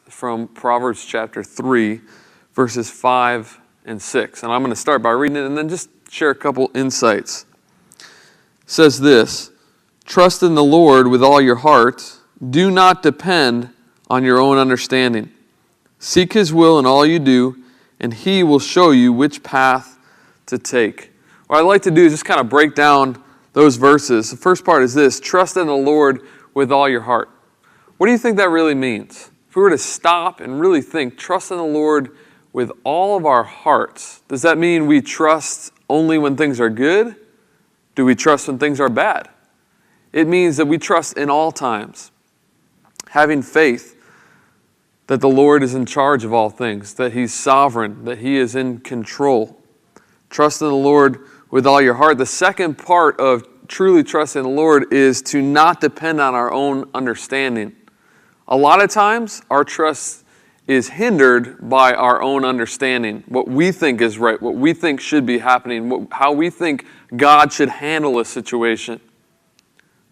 from Proverbs chapter 3, verses 5 and 6. And I'm going to start by reading it and then just share a couple insights. It says this: "Trust in the Lord with all your heart. Do not depend on your own understanding. Seek His will in all you do, and He will show you which path to take." What I'd like to do is just kind of break down those verses. The first part is this: trust in the Lord with all your heart. What do you think that really means? If we were to stop and really think, trust in the Lord with all of our hearts, does that mean we trust only when things are good? Do we trust when things are bad? It means that we trust in all times, having faith that the Lord is in charge of all things, that He's sovereign, that He is in control. Trust in the Lord with all your heart. The second part of truly trusting the Lord is to not depend on our own understanding. A lot of times, our trust is hindered by our own understanding, what we think is right, what we think should be happening, how we think God should handle a situation.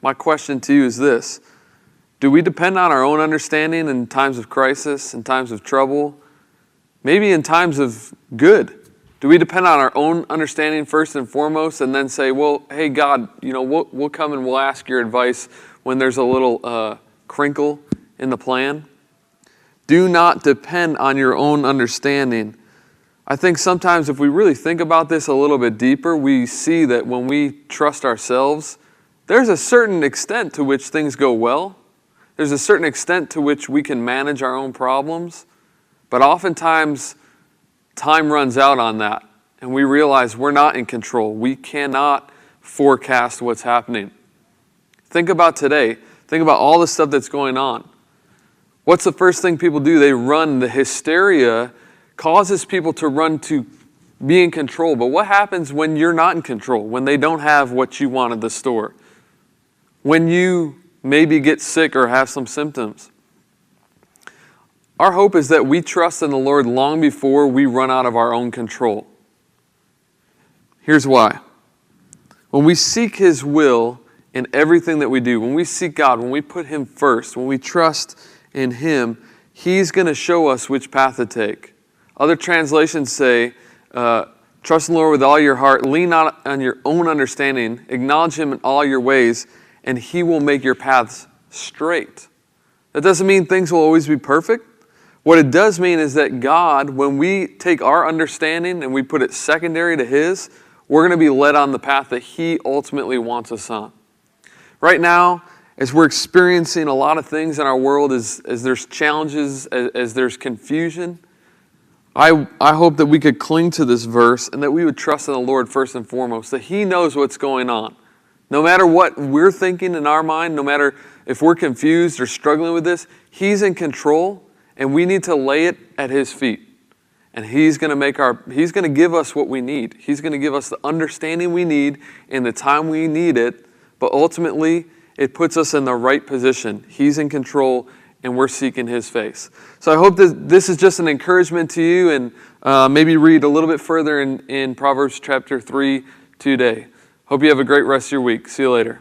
My question to you is this: do we depend on our own understanding in times of crisis, in times of trouble, maybe in times of good? Do we depend on our own understanding first and foremost and then say, well, hey, God, we'll come and we'll ask your advice when there's a little crinkle in the plan? Do not depend on your own understanding. I think sometimes if we really think about this a little bit deeper, we see that when we trust ourselves, there's a certain extent to which things go well. There's a certain extent to which we can manage our own problems. But oftentimes, time runs out on that, and we realize we're not in control. We cannot forecast what's happening. Think about today. Think about all the stuff that's going on. What's the first thing people do? They run. The hysteria causes people to run to be in control. But what happens when you're not in control? When they don't have what you want at the store? When you maybe get sick or have some symptoms? Our hope is that we trust in the Lord long before we run out of our own control. Here's why. When we seek His will in everything that we do, when we seek God, when we put Him first, when we trust in Him, He's going to show us which path to take. Other translations say, trust in the Lord with all your heart, lean not on your own understanding, acknowledge Him in all your ways, and He will make your paths straight. That doesn't mean things will always be perfect. What it does mean is that God, when we take our understanding and we put it secondary to His, we're going to be led on the path that He ultimately wants us on. Right now, as we're experiencing a lot of things in our world, as there's challenges, as there's confusion, I hope that we could cling to this verse and that we would trust in the Lord first and foremost, that He knows what's going on. No matter what we're thinking in our mind, no matter if we're confused or struggling with this, He's in control, and we need to lay it at His feet. And He's going to give us what we need. He's going to give us the understanding we need in the time we need it, but ultimately, it puts us in the right position. He's in control, and we're seeking His face. So I hope that this is just an encouragement to you, and maybe read a little bit further in Proverbs chapter 3 today. Hope you have a great rest of your week. See you later.